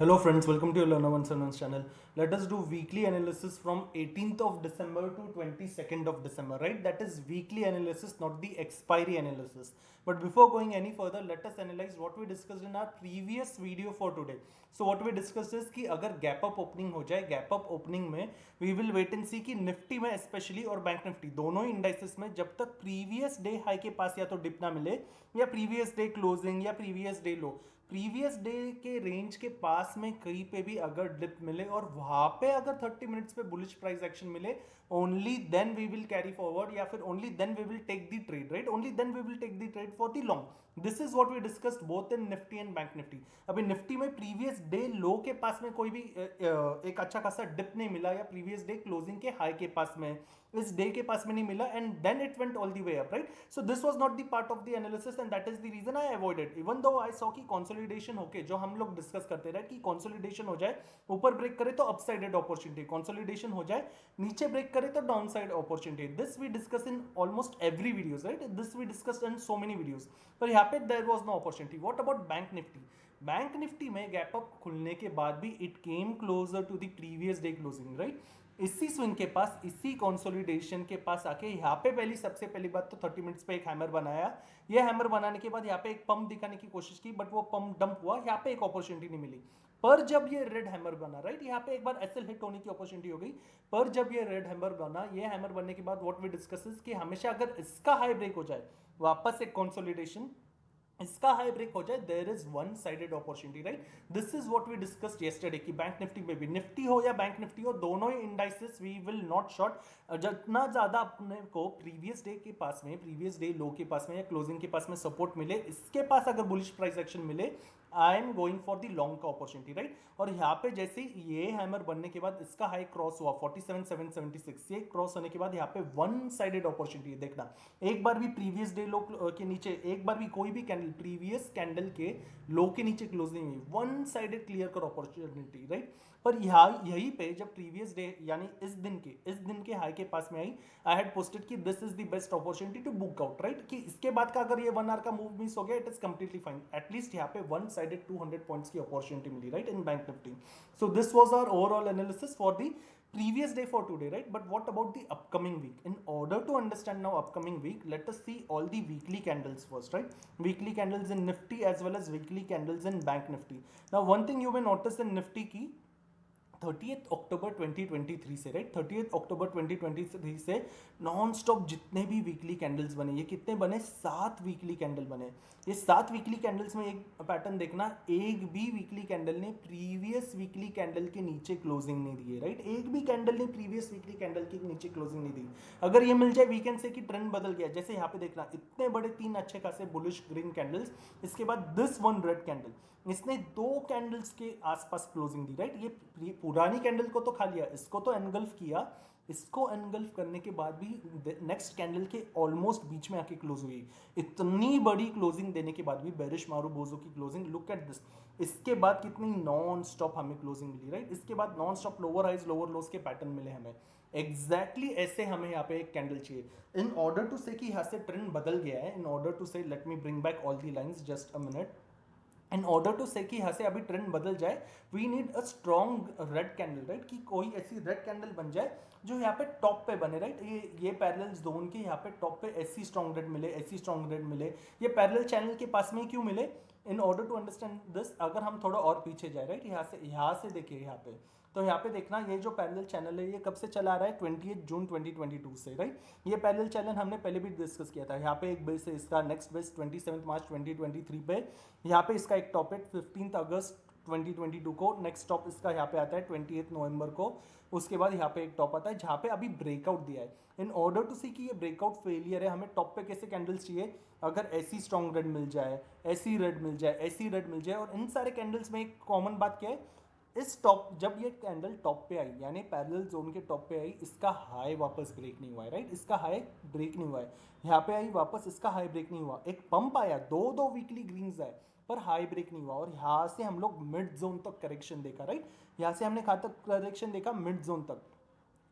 Hello friends, welcome to your Learner 171 channel. Let us do weekly analysis from 18th of December to 22nd of December, right? That is weekly analysis, not the expiry analysis. But before going any further, let us analyze what we discussed in our previous video for today. So what we discussed is कि अगर gap up opening हो जाए, gap up opening में we will wait and see कि Nifty में especially और bank Nifty दोनों ही इंडाइसेस में जब तक प्रीवियस डे हाई के पास या तो डिप ना मिले या प्रीवियस डे क्लोजिंग या प्रीवियस डे लो, प्रीवियस डे के रेंज के पास में कहीं पे भी अगर डिप मिले और वहां पे अगर 30 मिनट्स पे बुलिश प्राइस एक्शन मिले, only then we will carry forward या फिर only then we will take the trade, right? Only then we will take the trade for the long. This is what we discussed both in Nifty and Bank Nifty. अभी Nifty में previous day low के पास में कोई भी एक अच्छा खासा डिप नहीं मिला या प्रीवियस डे क्लोजिंग के हाई के पास में इस डे के पास में नहीं मिला and then it went all the way up, right? So this was not the part of the analysis and that is the reason I avoided. Even though I saw की कंसोलिडेशन होके जो हम लोग डिस्कस करते रहे कि consolidation हो जाए, ऊपर ब्रेक करे तो अपसाइडेड अपॉर्चुनिटी, कंसोलिडेशन हो जाए नीचे ब्रेक करे तो down side opportunity. This we discuss in almost every videos, right? This we discussed in so many videos. पर यहाँ पे there was no opportunity. What about bank Nifty? Bank Nifty में gap up खुलने के बाद भी it came closer to the previous day closing, right? इसी swing के पास, इसी कंसोलिडेशन के पास आके यहाँ पे सबसे पहली बात तो 30 मिनट्स पे एक हैमर बनाया. ये हैमर बनाने के बाद यहाँ पे एक पंप दिखाने की कोशिश की बट वो पंप डंप हुआ. यहाँ पे एक अपॉर्चुनिटी नहीं मिली. पर जब ये रेड हैमर बना, राइट, यहाँ पे एक बार एसएल हिट होने की अपॉर्चुनिटी हो गई. पर जब ये रेड हैमर बना, ये हैमर बनने के बाद व्हाट वी डिस्कस कि हमेशा अगर इसका हाई ब्रेक हो जाए, वापस एक कंसोलिडेशन, इसका हाई ब्रेक हो जाए, there is one sided opportunity, right? This is what we discussed yesterday कि बैंक निफ्टी में भी, निफ्टी हो या बैंक निफ्टी हो, दोनों ही indices we will not short. जितना ज्यादा अपने को प्रीवियस डे के पास में, प्रीवियस डे लो के पास में या क्लोजिंग के पास में सपोर्ट मिले, इसके पास अगर बुलिश प्राइस एक्शन मिले, I am going for the long का अपॉर्चुनिटी, राइट? और यहाँ पे जैसे ये हैमर बनने के बाद इसका हाई क्रॉस हुआ 47,776, ये क्रॉस होने के बाद यहाँ पे वन साइडेड अपॉर्चुनिटी. देखना, एक बार भी प्रीवियस डे लो के नीचे, एक बार भी कोई भी कैंडल प्रीवियस कैंडल के लो के नीचे क्लोज नहीं हुई, वन साइडेड क्लियर कर अपॉर्चुनिटी, राइट? पर यहाँ यहीं पे जब प्रीवियस डे यानी इस दिन के हाई के पास में आई, आई हैड पोस्टेड कि this is the best opportunity to book out, right? कि इसके बाद का अगर ये 1 आवर का मूव मिस हो गया, it is completely fine. At least यहाँ पे वन साइडेड 200 पॉइंट्स की अपॉर्चुनिटी मिली, right, in Bank Nifty. So this was our overall analysis for the previous day for today, right? But what about the upcoming week? In order to understand now upcoming week, let us see all the weekly candles first, right? Weekly candles in nifty as well as weekly candles in bank nifty. Now one thing you may notice in nifty की 30th अक्टूबर 2023 से, right, 30th अक्टूबर 2023 से non stop जितने भी weekly candles बने, ये कितने बने? 7 weekly candle बने. ये 7 वीकली कैंडल्स में एक पैटर्न देखना, एक भी वीकली कैंडल ने प्रीवियस वीकली कैंडल के नीचे क्लोजिंग नहीं दी है, राइट? एक भी कैंडल ने प्रीवियस वीकली कैंडल के नीचे क्लोजिंग नहीं दी. अगर ये मिल जाए, वी कैन से कि ट्रेंड बदल गया. जैसे यहाँ पे देखना, इतने बड़े 3 अच्छे खासे बुलिश ग्रीन कैंडल्स, इसके बाद दिस वन रेड कैंडल, इसने 2 कैंडल्स के आसपास क्लोजिंग दी, राइट? ये पुरानी कैंडल को तो खा लिया, इसको तो एनगल्फ किया. इसको एनगल्फ करने के बाद भी नेक्स्ट कैंडल के ऑलमोस्ट बीच में आके क्लोज हुई. इतनी बड़ी क्लोजिंग देने के बाद भी बेरिश मारुबोजो की क्लोजिंग, लुक एट दिस. इसके बाद कितनी नॉन स्टॉप हमें क्लोजिंग मिली, राइट? इसके बाद non stop lower highs lower lows के पैटर्न मिले हमें. एग्जैक्टली ऐसे हमें यहाँ पे एक कैंडल चाहिए इन ऑर्डर टू से कि यहाँ से ट्रेंड बदल गया है. In order to say, let me bring back all the lines, just a minute. In order to say कि यहाँ से अभी ट्रेंड बदल जाए, we need a strong red candle, right? कि कोई ऐसी रेड कैंडल बन जाए जो यहाँ पे टॉप पे बने, राइट? ये पैरेलल जोन के यहाँ पे टॉप पे ऐसी स्ट्रॉन्ग रेड मिले, ऐसी स्ट्रॉन्ग रेड मिले. ये पैरेलल चैनल के पास में क्यों मिले? In order to understand this, अगर हम थोड़ा और पीछे जाए, राइट, यहाँ से देखिए यहाँ पे, तो यहाँ पे देखना, ये जो पैरेलल चैनल है ये कब से चला आ रहा है? 28 जून 2022 से, राइट? ये पैरेलल चैनल हमने पहले भी डिस्कस किया था. यहाँ पे एक बेस है इसका, नेक्स्ट बेस 27 मार्च 2023 पे. यहाँ पे इसका एक टॉप है 15 अगस्त 2022 को. नेक्स्ट टॉप इसका यहाँ पे आता है 28 नवंबर को. उसके बाद यहाँ पे एक टॉप आता है जहाँ पे अभी ब्रेकआउट दिया है. इन ऑर्डर टू सी कि ये ब्रेकआउट फेलियर है, हमें टॉप पे कैसे कैंडल्स चाहिए? अगर ऐसी स्ट्रॉन्ग रेड मिल जाए, ऐसी रेड मिल जाए, ऐसी रेड मिल जाए. और इन सारे कैंडल्स में एक कॉमन बात क्या है? इस टॉप, जब ये कैंडल टॉप पे आई यानी पैरेलल जोन के टॉप पे आई, इसका हाई वापस ब्रेक नहीं हुआ है, राइट? इसका हाई ब्रेक नहीं हुआ है. यहाँ पे आई वापस, इसका हाई ब्रेक नहीं हुआ. एक पंप आया, दो वीकली ग्रीन्स आए, पर हाई ब्रेक नहीं हुआ. और यहाँ से हम लोग मिड जोन तक करेक्शन देखा, राइट? यहाँ से हमने कहाँ तक करेक्शन देखा? मिड जोन तक.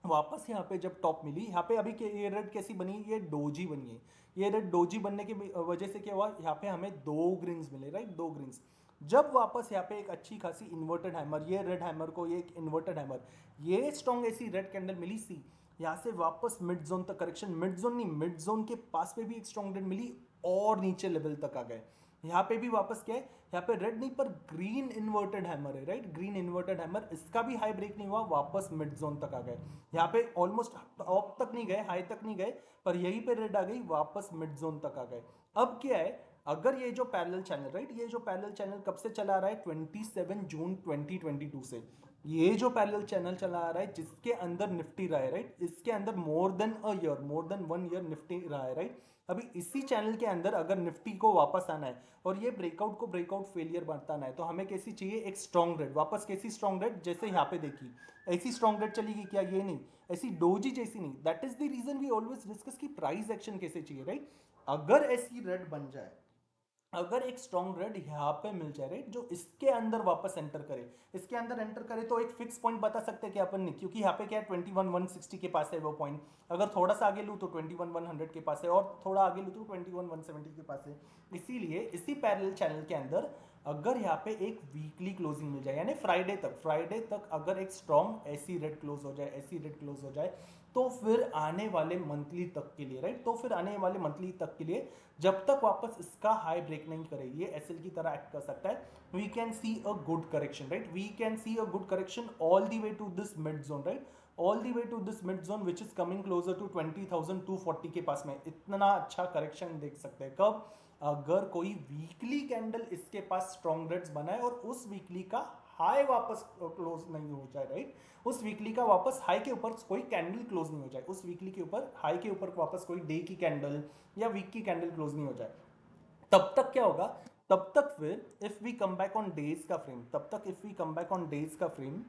वापस यहाँ पे जब टॉप मिली, यहाँ पे अभी ये रेड कैसी बनी? ये डोजी बनी है. ये रेड डोजी बनने की वजह से क्या हुआ? यहाँ पे हमें 2 ग्रीन्स मिले, राइट? 2 ग्रीन्स. जब वापस यहाँ पे एक अच्छी खासी इन्वर्टेड हैमर, ये रेड हैमर को, ये एक इन्वर्टेड हैमर, ये स्ट्रॉन्ग ऐसी रेड कैंडल मिली सी, यहाँ से वापस मिड जोन तक करेक्शन, मिड जोन नहीं, मिड जोन के पास में भी एक स्ट्रॉन्ग रेड मिली और नीचे लेवल तक आ गए। यहाँ पे भी वापस क्या है, यहाँ पे रेड नहीं पर ग्रीन इन्वर्टेड हैमर है, राइट, ग्रीन इन्वर्टेड हैमर, इसका भी हाई ब्रेक नहीं हुआ, वापस मिड जोन तक आ गए। यहाँ पे ऑलमोस्ट टॉप तक नहीं गए, हाई तक नहीं गए, पर यहीं पे रेड आ गई, वापस मिड जोन तक आ गए। अब क्या है, अगर ये जो पैरेलल चैनल, राइट, ये जो पैरेलल चैनल कब से चला आ रहा है, 27 जून 2022 से, ये जो पैरेलल चैनल चला आ रहा है जिसके अंदर निफ्टी रहा है, राइट, इसके अंदर more than a year, more than 1 year Nifty रहा है, राइट। अभी इसी चैनल के अंदर अगर निफ्टी को वापस आना है और ये ब्रेकआउट को ब्रेकआउट फेलियर बताना है, तो हमें कैसी चाहिए, एक स्ट्रॉन्ग रेड, वापस कैसी स्ट्रॉन्ग रेड, जैसे यहाँ पे देखी ऐसी स्ट्रॉन्ग रेड चलेगी क्या, ये नहीं, ऐसी डोजी जैसी नहीं। That is the reason we always discuss की प्राइस एक्शन कैसे चाहिए, राइट। अगर ऐसी रेड बन जाए, अगर एक स्ट्रॉन्ग रेड यहाँ पे मिल जाए, राइट, जो इसके अंदर वापस एंटर करे, इसके अंदर एंटर करे, तो एक फिक्स पॉइंट बता सकते हैं कि अपन नहीं, क्योंकि यहाँ पे क्या है, 21,160 के पास है वो पॉइंट, अगर थोड़ा सा आगे लूँ तो 21,100 के पास है, और थोड़ा आगे लूँ तो 21,170 के पास है। इसीलिए इसी पैरेलल चैनल के अंदर अगर यहाँ पे एक वीकली क्लोजिंग मिल जाए, यानी फ्राइडे तक अगर एक स्ट्रॉन्ग ऐसी रेड क्लोज हो जाए, ऐसी रेड क्लोज हो जाए, तो फिर आने वाले मंथली तक के लिए, राइट, तो फिर आने वाले मंथली तक के लिए जब तक वापस इसका हाई ब्रेक नहीं करे, ये एसएल की तरह एक्ट कर सकता है, we can see a good correction, right, we can see a good correction all the way to this mid zone, right, all the way to this mid zone which is coming closer to 20,240 के पास में। इतना अच्छा correction देख सकते हैं कब, अगर कोई वीकली कैंडल इसके पास स्ट्रॉन्ग रेड्स बनाए और उस वीकली का हाई वापस क्लोज नहीं हो जाए, राइट, उस वीकली का वापस हाई के ऊपर कोई कैंडल क्लोज नहीं हो जाए, उस वीकली के ऊपर हाई के ऊपर वापस कोई डे की कैंडल या वीक की कैंडल क्लोज नहीं हो जाए, तब तक क्या होगा, तब तक फिर if we come back on days का फ्रेम, तब तक if we come back on days का फ्रेम,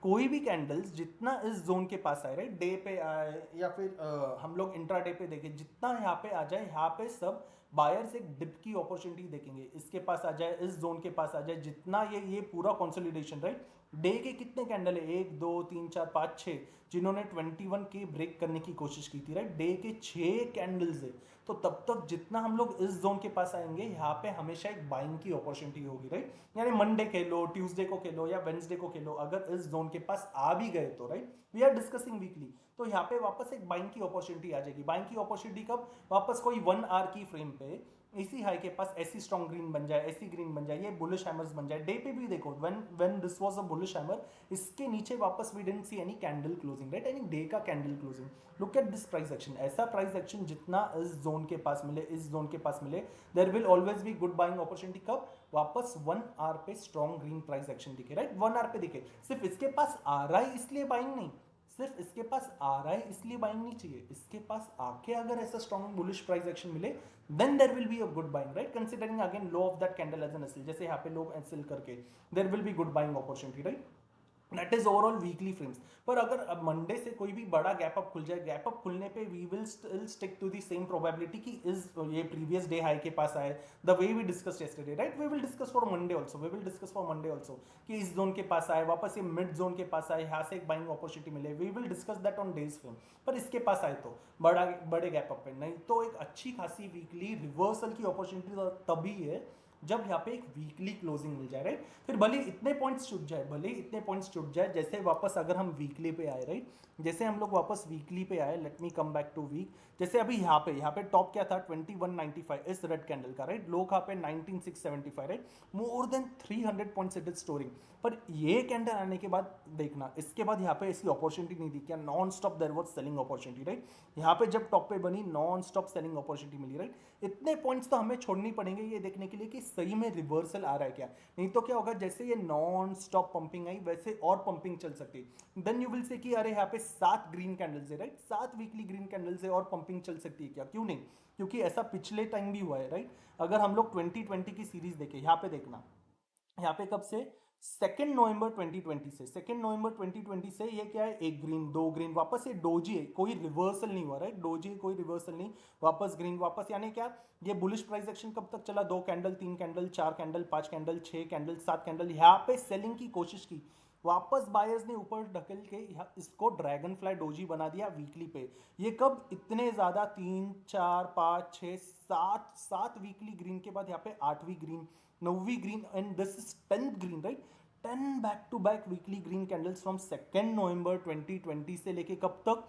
कोई भी कैंडल्स जितना इस जोन के पास आए, राइट, डे पे आए या फिर हम लोग इंट्रा डे पे देखें, जितना यहाँ पे आ जाए, यहाँ पे सब बायर्स एक डिप की अपॉर्चुनिटी देखेंगे, इसके पास आ जाए, इस जोन के पास आ जाए, जितना ये पूरा कंसोलिडेशन, राइट, डे के कितने कैंडल है, 1 2 3 4 5 6, जिन्होंने 21 के ब्रेक करने की कोशिश की थी, राइट, डे के 6 कैंडल्स है, तो तब तक जितना हम लोग इस जोन के पास आएंगे, यहाँ पे हमेशा एक बाइंग की अपॉर्चुनिटी होगी, राइट, यानी मंडे खेलो, ट्यूसडे को खेलो या वेंसडे को खेलो, अगर इस जोन के पास आ भी गए तो, right, we are discussing weekly, तो यहाँ पे वापस एक बाइंग की अपॉर्चुनिटी आ जाएगी। बाइंग की अपॉर्चुनिटी कब, वापस कोई 1 आवर की फ्रेम पे इसी हाई के पास ऐसी स्ट्रॉन्ग ग्रीन बन जाए, ऐसी ग्रीन बन जाए, ये बुलिश हैमर्स बन जाए, डे पे भी देखो, when this was a bullish hammer, इसके नीचे वापस we didn't see any candle closing, right, any day का candle closing. Look at this price action, ऐसा प्राइस एक्शन जितना इस जोन के पास मिले, इस जोन के पास मिले, there will always be good buying opportunity कब, वापस 1 आवर पे स्ट्रॉन्ग ग्रीन प्राइस एक्शन दिखे, राइट, 1 आवर पे दिखे, सिर्फ इसके पास आ रहा है इसलिए बाइंग नहीं, सिर्फ इसके पास आ रहा है इसलिए बाइंग नहीं चाहिए, इसके पास आके अगर ऐसा स्ट्रॉन्ग बुलिश प्राइस एक्शन मिले, then there will be a good buying, right, considering again low of that candle as an SL, जैसे यहाँ पे लो एसएल करके there will be good buying opportunity, right, that is overall weekly frames. पर अगर अब Monday से कोई भी बड़ा गैप अप खुल जाए, गैप अप खुलने पे we will still stick to the same probability कि इस ये प्रीवियस डे हाई के पास आए, the way we discuss yesterday, right, we will discuss for Monday also, we will discuss for Monday also कि इस जोन के पास आए, वापस ये मिड जोन के पास आए, यहाँ से एक बाइंग अपॉर्चुनिटी मिले, we will discuss that on days frame. पर इसके पास आए तो बड़े गैप अप पे, नहीं तो एक अच्छी खासी वीकली रिवर्सल की अपॉर्चुनिटी तभी है जब यहाँ पे एक वीकली क्लोजिंग मिल जाए, राइट, फिर भले इतने पॉइंट्स छूट जाए, भले इतने पॉइंट्स छूट जाए, जैसे वापस अगर हम वीकली पे आए, राइट, जैसे हम लोग वापस वीकली पे आए, let me come back to week, जैसे अभी यहाँ पे टॉप क्या था, 2195 इस रेड कैंडल का, राइट, लो कहाँ पे 19675, right, more than 300 points it is storing. पर ये कैंडल आने के बाद देखना, इसके बाद यहाँ पे ऐसी अपॉर्चुनिटी नहीं थी क्या, non stop there was selling opportunity, right, यहाँ पे जब टॉप पे बनी नॉन स्टॉप सेलिंग अपॉर्चुनिटी मिली, राइट, इतने पॉइंट्स तो हमें छोड़नी पड़ेंगे ये देखने के लिए कि सही में रिवर्सल आ रहा है क्या, नहीं तो क्या होगा, जैसे ये नॉन स्टॉप पंपिंग आई वैसे और पंपिंग चल सकती है, देन यू विल से कि अरे यहाँ पे 7 ग्रीन कैंडल्स है, राइट, 7 वीकली ग्रीन कैंडल्स है और पंपिंग चल सकती है क्या, क्यों नहीं, क्योंकि ऐसा पिछले टाइम भी हुआ है, राइट। अगर हम लोग 2020 की सीरीज देखें, यहाँ पे देखना, यहाँ पे कब से, 2 नवंबर 2020 से, 2 नवंबर 2020 से ये क्या है, एक ग्रीन, दो ग्रीन, वापस ये डोजी है, कोई रिवर्सल नहीं हुआ, राइट, डोजी कोई रिवर्सल नहीं, वापस ग्रीन, वापस, यानी क्या, ये बुलिश प्राइस एक्शन कब तक चला, 2 candle, 3 candle, 4 candle, 5 candle, 6 candle, 7 candle, यहाँ पे सेलिंग की कोशिश की, वापस बायर्स ने ऊपर ढकेल के इसको ड्रैगन फ्लाई डोजी बना दिया वीकली पे। ये कब, इतने ज्यादा, 3 4 5 6 7 वीकली ग्रीन के बाद यहाँ पे 8वीं ग्रीन, नौवीं green, and this is 10th green, right. 10 back to back weekly green candles from 2 नवंबर 2020 से लेके कब तक,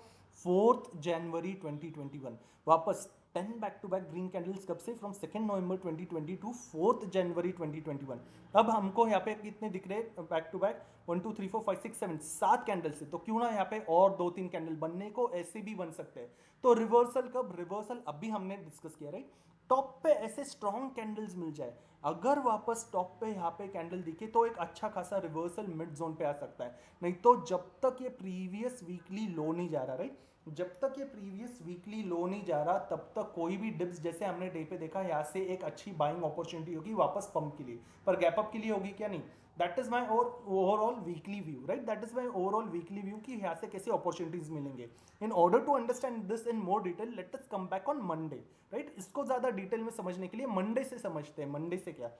4 जनवरी 2021। वापस 10 back to back green candles कब से, फ्रॉम 2 नवंबर 2020 टू 4 जनवरी 2021। अब हमको यहाँ पे कितने दिख रहे हैं बैक टू बैक, 1 2 3 4 5 6 7 7 कैंडल से, तो क्यों ना यहाँ पे और 2-3 कैंडल बनने को, ऐसे भी बन सकते हैं। तो रिवर्सल कब, रिवर्सल अभी हमने डिस्कस किया, राइट। टॉप पे ऐसे स्ट्रॉन्ग कैंडल्स मिल जाए, अगर वापस टॉप पे यहाँ पे कैंडल दिखे तो एक अच्छा खासा रिवर्सल मिड जोन पे आ सकता है। नहीं तो जब तक ये प्रीवियस वीकली लो नहीं जा रहा, राइट, जब तक ये प्रीवियस वीकली लो नहीं जा रहा तब तक कोई भी डिप्स, जैसे हमने डे पे देखा, यहाँ से एक अच्छी बाइंग अपॉर्चुनिटी होगी वापस पंप के लिए, पर गैप अप के लिए होगी क्या, नहीं। That is my overall weekly view, right, that is my overall weekly view कि यहाँ से कैसे अपॉर्चुनिटीज मिलेंगे। In order to understand this in more detail, let us come back on Monday, right. इसको ज्यादा डिटेल में समझने के लिए मंडे से समझते हैं, मंडे से क्या।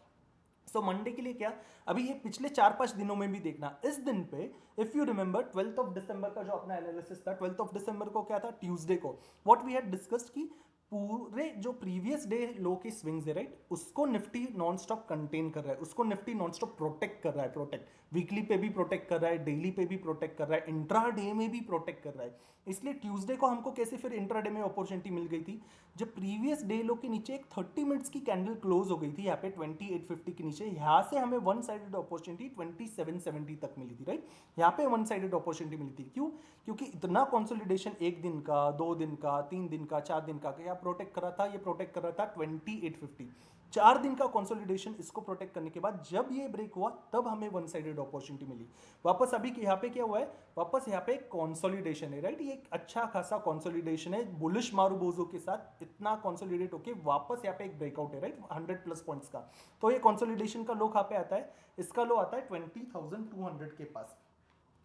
सो मंडे के लिए क्या, अभी ये पिछले 4-5 दिनों में भी देखना, इस दिन पे if you remember 12 of December का जो अपना एनालिसिस था, 12 ऑफ दिसंबर को क्या था, ट्यूसडे को, व्हाट वी हैड डिस्कस्ड की पूरे जो प्रीवियस डे लो की स्विंग्स है, राइट, उसको निफ्टी नॉन स्टॉप कंटेन कर रहा है, उसको निफ्टी नॉन स्टॉप प्रोटेक्ट कर रहा है, प्रोटेक्ट वीकली पे भी प्रोटेक्ट कर रहा है, डेली पे भी प्रोटेक्ट कर रहा है, इंट्रा डे में भी प्रोटेक्ट कर रहा है। इसलिए ट्यूसडे को हमको कैसे फिर इंट्रा डे में अपॉर्चुनिटी मिल गई थी, जब प्रीवियस डे लो के नीचे एक 30 मिनट्स की कैंडल क्लोज हो गई थी यहाँ पे 2850 के नीचे, यहाँ से हमें वन साइडेड अपॉर्चुनिटी 2770 तक मिली थी, राइट। यहाँ पे वन साइडेड अपॉर्चुनिटी मिली थी, क्यों, क्योंकि इतना कंसोलिडेशन 1 दिन का, 2 दिन का, 3 दिन का, 4 दिन का क्या प्रोटेक्ट कर रहा था, ये प्रोटेक्ट कर रहा था 2850। 4 दिन का कंसोलिडेशन, इसको प्रोटेक्ट करने के बाद जब ये ब्रेक हुआ तब हमें वन साइडेड अपॉर्चुनिटी मिली। वापस अभी यहाँ पे क्या हुआ है, वापस यहाँ पे कंसोलिडेशन है, राइट, ये एक अच्छा खासा कंसोलिडेशन है, बुलिश मारूबोजो के साथ इतना कंसोलिडेट होके वापस यहाँ पे एक ब्रेकआउट है, राइट, 100+ पॉइंट्स का। तो ये कंसोलिडेशन का लो कहाँ पे आता है, इसका लो आता है 20,200 के पास।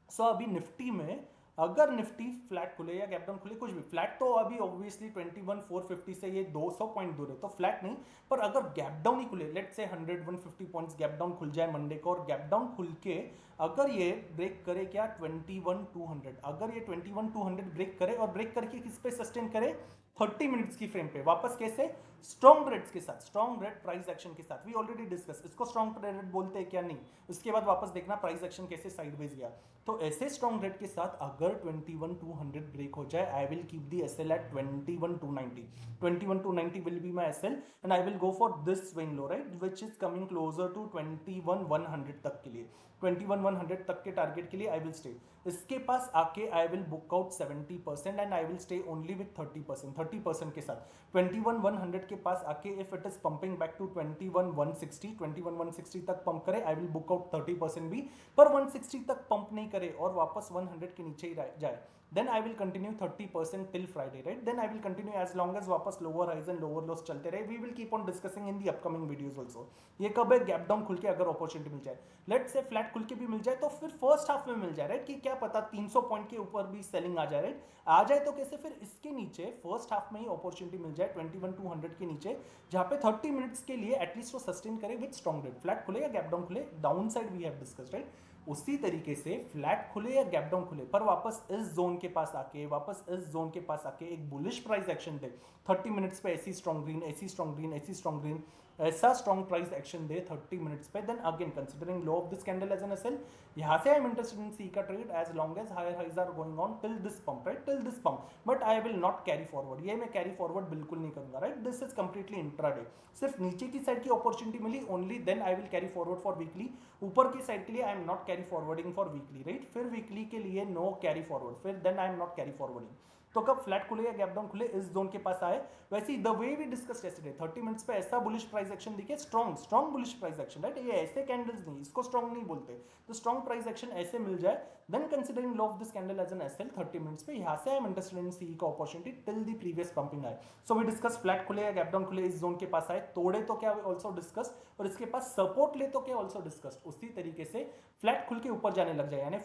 सो अभी निफ्टी में अगर निफ्टी फ्लैट खुले या गैप डाउन खुले, कुछ भी फ्लैट, तो अभी ऑब्वियसली 21,450 से ये 200 पॉइंट दूर है, तो फ्लैट नहीं, पर अगर गैप डाउन ही खुले, लेट से 100-150 पॉइंट्स गैप डाउन खुल जाए मंडे को, और गैप डाउन खुल के अगर ये ब्रेक करे क्या 21,200, अगर ये 21,200 ब्रेक करे, और ब्रेक करके किस पे सस्टेन करे, 30 मिनट्स की फ्रेम पे, वापस कैसे, स्ट्रॉन्ग रेट्स के साथ, स्ट्रॉन्ग रेट प्राइस एक्शन के साथ, वी ऑलरेडी डिस्कस इसको स्ट्रॉन्ग रेट बोलते हैं क्या, नहीं, उसके बाद वापस देखना प्राइस एक्शन कैसे साइडवेज गया। तो ऐसे स्ट्रॉन्ग रेट के साथ अगर 21,200 ब्रेक हो जाए, I will keep the SL at 21,290, 21,290 will be my SL, and I will go for this swing low, right, which is coming closer to 21,100 तक के लिए, 21,100 तक के टारगेट के लिए आई विल स्टे। इसके पास आके I will book out 70% and I will stay only with 30%, 30% के साथ 21,100 के पास आके if it is pumping back to 21,160, 21,160 तक पंप करे, आई विल बुक आउट 30% भी, पर 160 तक पंप नहीं करे और वापस 100 के नीचे ही जाए, then I will continue 30% till Friday, right, then I will continue as long as वापस lower highs and lower lows चलते रहे, we will keep on discussing in the upcoming videos also। ये कब है, गैप डाउन खुल के अगर opportunity मिल जाए, लेट से फ्लैट खुल के भी मिल जाए तो फिर फर्स्ट हाफ में मिल जाए, राइट, कि क्या पता 300 पॉइंट के ऊपर भी सेलिंग आ जाए, राइट, आ जाए तो कैसे, फिर इसके नीचे फर्स्ट हाफ में ही अपॉर्चुनिटी मिल जाए 21,200 के नीचे, जहां पे 30 मिनट्स के लिए एटलीस्ट वो सस्टेन करे विद स्ट्रॉन्ग रेट, फ्लैट खुले या गैप डाउन खुले, down side we have discussed, right. उसी तरीके से फ्लैट खुले या गैप डाउन खुले, पर वापस इस जोन के पास आके, वापस इस जोन के पास आके एक बुलिश प्राइस एक्शन दे 30 मिनट्स पे, ऐसी स्ट्रॉन्ग ग्रीन, ऐसी स्ट्रॉन्ग ग्रीन, ऐसी स्ट्रॉन्ग ग्रीन, ऐसा स्ट्रॉन्ग प्राइस एक्शन दे 30 मिनट्स पे, then again considering low of this candle as an SL, यहां से I am interested in C का trade as long as higher highs are going on till this pump, right, till this pump, but I will not carry forward, ये मैं carry forward बिल्कुल नहीं करूंगा, right, this is completely intraday, सिर्फ नीचे की side की अपॉर्चुनिटी मिली only then I will carry forward for weekly, ऊपर की साइड के लिए I am not carry forwarding for weekly, right, फिर वीकली के लिए नो कैरी फॉरवर्ड, फिर then I am not carry forwarding. तो कब फ्लैट खुले या गैप डाउन खुले, इस जोन के पास आए, वैसे ही the way we discussed yesterday 30 minutes पे ऐसा बुलिश प्राइस एक्शन दिखे, strong bullish price action, right, ये ऐसे कैंडल्स नहीं, इसको स्ट्रॉन्ग नहीं बोलते, तो स्ट्रॉन्ग प्राइस एक्शन ऐसे मिल जाए, then considering low of this candle as an SL 30 minutes पे, यहां से I am interested in C का opportunity till the previous pumping आए। सो वी डिस्कस फ्लैट खुले या गैप डाउन खुले, इस जोन के पास आए, तोड़े तो क्या ऑल्सो डिस्कस, और इसके पास सपोर्ट ले तो क्या ऑल्सो डिस्कस, उसी तरीके से फ्लैट खुल के ऊपर जाने लग जाए, यानी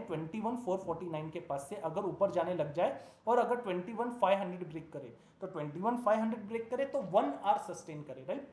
21,449 के पास से अगर ऊपर जाने लग जाए, और अगर 21,500 ब्रेक करे, तो 21,500 ब्रेक करे तो 1 आवर सस्टेन करे, राइट,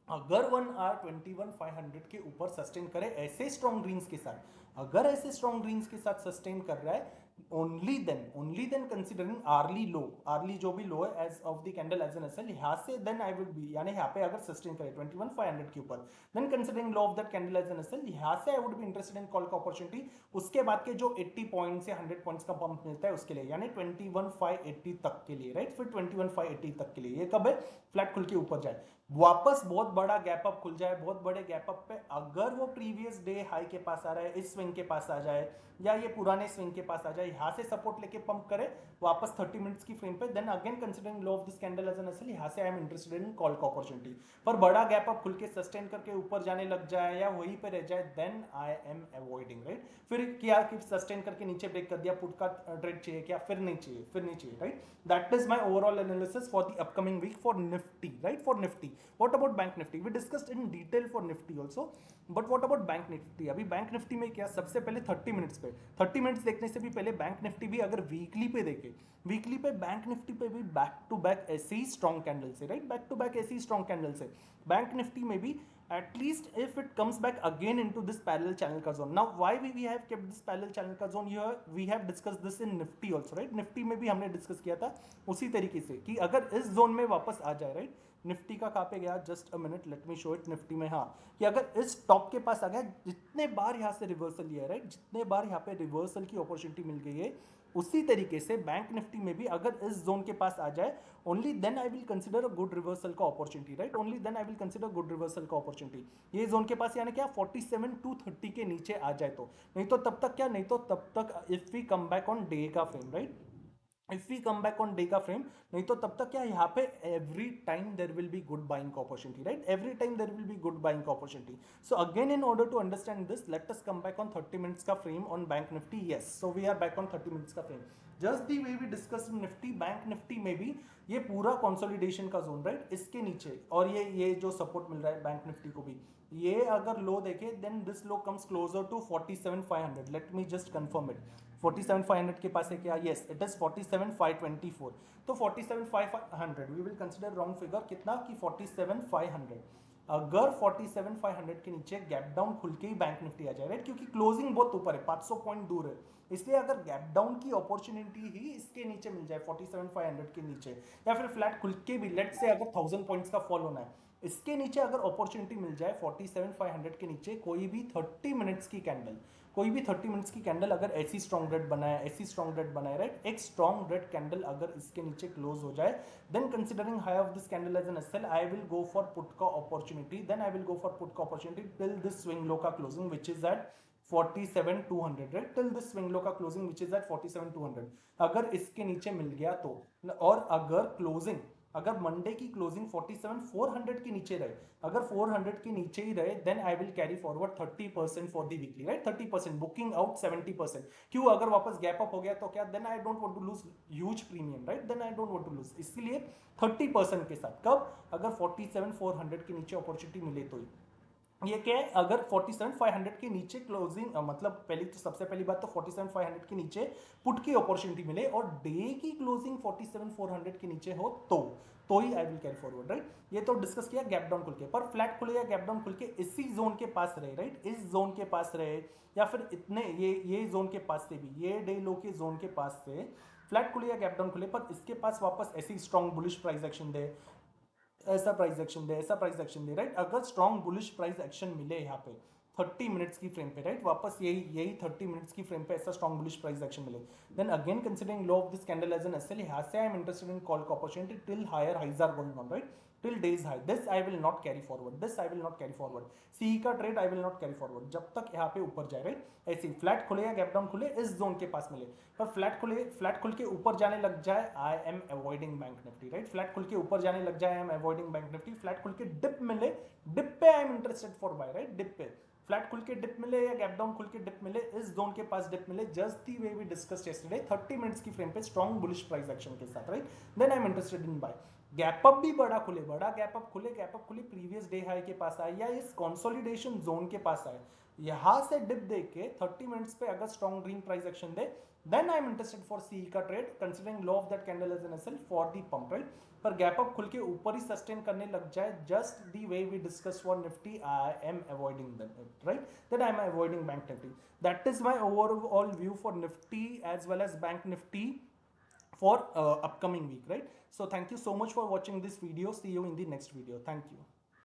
अगर 1 आवर 21,500 के ऊपर सस्टेन करे ऐसे स्ट्रॉन्ग ग्रीन्स के साथ, अगर ऐसे स्ट्रॉन्ग ग्रीन्स के साथ सस्टेन कर रहा है, only then considering आर्ली जो भी लो है as of the candle as an SL यहाँ से देन आई वुड बी, यानी यहाँ पे अगर सस्टेन करे 21,500 के ऊपर, then considering low of that candle as an SL, यहाँ से I would be interested in call का अपॉर्चुनिटी। उसके बाद के जो 80 पॉइंट्स या 100 पॉइंट्स का पंप मिलता है उसके लिए, यानी 21,580 तक के लिए, राइट, फिर 21,580 तक के लिए, ये कब है, फ्लैट खुल के ऊपर जाए, वापस बहुत बड़ा गैप अप खुल जाए, बहुत बड़े गैप अप पे अगर वो प्रीवियस डे हाई के पास आ रहा है, इस स्विंग के पास आ जाए या ये पुराने स्विंग के पास आ जाए, यहां से सपोर्ट लेके पंप करे वापस 30 मिनट्स की फ्रेम पे, then again considering low of this candle as an SL, यहां से I am interested in call का अपॉर्चुनिटी। पर बड़ा गैप अप खुल के सस्टेन करके ऊपर जाने लग जाए या वहीं पे रह जाए, then I am avoiding, right. फिर क्या कि सस्टेन करके नीचे ब्रेक कर दिया, पुट का ट्रेड चाहिए क्या, फिर नहीं चाहिए, फिर नहीं चाहिए, right. That is my overall analysis for the upcoming week for Nifty, right, for Nifty. What about bank Nifty, we discussed in detail for Nifty also, but what about bank Nifty. अभी बैंक निफ्टी में क्या, सबसे पहले 30 मिनट्स पे, 30 मिनट्स देखने से भी पहले बैंक निफ्टी भी अगर वीकली पे देखे, वीकली पे बैंक निफ्टी पे भी बैक टू बैक ऐसे ही स्ट्रॉन्ग कैंडल से, राइट, बैक टू बैक ऐसे ही स्ट्रॉन्ग कैंडल से बैंक निफ्टी में भी, at least if it comes back again into this parallel channel ka zone. Now why we have kept this parallel channel ka zone here, we have discussed this in nifty also, right, nifty में भी हमने discuss किया था उसी तरीके से कि अगर इस जोन में वापस आ जाए, राइट, निफ्टी का कहाँ पे गया, just a minute let me show it, Nifty में, हाँ, कि अगर इस टॉप के पास आ गया, जितने बार यहाँ से रिवर्सल लिया है, राइट, जितने बार यहाँ पे रिवर्सल की अपॉर्चुनिटी मिल गई है, उसी तरीके से बैंक निफ्टी में भी अगर इस जोन के पास आ जाए, only then I will consider a good reversal का opportunity, right, only then I will consider good reversal का अपॉर्चुनिटी। ये जोन के पास यानी क्या 47,230 के नीचे आ जाए तो, नहीं तो तब तक क्या, नहीं तो तब तक if we come back on day का frame, right, if we come back on day का फ्रेम, नहीं तो तब तक क्या यहाँ पे every time there will be good buying opportunity, right, every time there will be good buying opportunity. So again in order to understand this, let us come back on 30 minutes का frame on bank Nifty. Yes, so we are back on 30 minutes का frame, just the way we discuss in Nifty. Bank Nifty में भी ये पूरा consolidation का zone, right, इसके नीचे, और ये जो सपोर्ट मिल रहा है बैंक निफ्टी को भी, ये अगर लो देखे, then this low comes closer to 47,500, let me just confirm it, 47,500 के पास है क्या, यस इट इज 47,524, तो 47,500 we will consider round figure कितना कि 47,500। अगर 47,500 के नीचे गैप डाउन खुल के ही बैंक निफ्टी आ जाए, राइट, क्योंकि क्लोजिंग बहुत ऊपर है, 500 पॉइंट दूर है, इसलिए अगर गैप डाउन की अपॉर्चुनिटी ही इसके नीचे मिल जाए 47,500 के नीचे, या फिर फ्लैट खुल के भी लेट से अगर 1000 पॉइंट्स का फॉल होना है, इसके नीचे अगर अपॉर्चुनिटी मिल जाए 47,500 के नीचे, कोई भी 30 मिनट्स की कैंडल, कोई भी 30 मिनट्स की कैंडल अगर ऐसी स्ट्रॉन्ग रेड बनाए, ऐसी स्ट्रॉन्ग रेड बनाए, राइट, एक स्ट्रॉन्ग रेड कैंडल अगर इसके नीचे क्लोज हो जाए, then considering high of this candle as an SL, I will go for put का opportunity, then I will go for put का opportunity till this swing low का closing which is at 47,200, right, till this swing low का closing which is at 47,200। अगर इसके नीचे मिल गया तो, और अगर क्लोजिंग, अगर मंडे की क्लोजिंग 47,400 के नीचे रहे, अगर 400 के नीचे ही रहे, then I will carry forward 30% for the weekly, right, 30% booking out 70%। क्यों, अगर वापस गैप अप हो गया तो क्या, then I don't want to lose huge premium, right, then I don't want to lose, इसलिए 30% के साथ, कब, अगर 47,400 के नीचे अपॉर्चुनिटी मिले तो ही। ये क्या है, अगर 47,500 के नीचे क्लोजिंग, मतलब पहली तो सबसे पहली बात तो 47,500 के नीचे पुट की अपॉर्चुनिटी मिले और डे की क्लोजिंग 47,400 के नीचे हो तो ही I will carry forward, right. ये तो डिस्कस किया गैप डाउन खुल के, पर फ्लैट खुले या गैप डाउन खुल के इसी जोन के पास रहे, राइट, इस जोन के पास रहे, या फिर इतने ये जोन के पास से भी, ये डे लो के जोन के पास से फ्लैट खुले या गैप डाउन खुले, पर इसके पास वापस ऐसी स्ट्रॉन्ग बुलिश प्राइस एक्शन दे, ऐसा प्राइस एक्शन दे, ऐसा प्राइस एक्शन दे, राइट, अगर स्ट्रॉन्ग बुलिश प्राइस एक्शन मिले यहाँ पे 30 मिनट्स की फ्रेम पे, राइट, वापस यही 30 मिनट्स की फ्रेम पे ऐसा स्ट्रॉन्ग बुलिश प्राइस एक्शन मिले, then again considering low of this candle as an SL, यहाँ से I am interested in call opportunity till higher highs are going on, right, till day's high, this I will not carry forward, this I will not carry forward, C का trade I will not carry forward जब तक यहाँ पे ऊपर जाए, right, ऐसे ही flat खुले या गैप डाउन खुले इस जोन के पास मिले, पर फ्लैट खुल के ऊपर जाने लग जाए, I am avoiding bank Nifty, right, flat खुल के ऊपर जाने लग जाए, I am avoiding bank Nifty, flat खुल के डिप मिले, डिप पे I am interested for buy, right, dip पे फ्लैट खुल के डिप मिले या गैप डाउन खुल के डिप मिले, इस जोन के पास डिप मिले, just the way we discussed yesterday 30 minutes की फ्रेम पे स्ट्रॉन्ग बुलिश प्राइस एक्शन के साथ, right, then I am interested in buy. Gap up भी बड़ा खुले, बड़ा गैप अप खुले प्रीवियस डे हाई के पास आए या इस कंसोलिडेशन जोन के पास आए, यहां से डिप देख के 30 मिनट्स पे अगर स्ट्रॉन्ग ग्रीन प्राइस एक्शन दे, then I am interested for C का trade considering low of that candle as an SL for the pump, right. पर गैप अप खुल के ऊपर ही सस्टेन करने लग जाए, just the way we discuss for Nifty, I am avoiding that, right, that I am avoiding bank Nifty. That is my overall view for Nifty as well as Bank Nifty for upcoming week, right? So thank you so much for watching this video. See you in the next video. Thank you.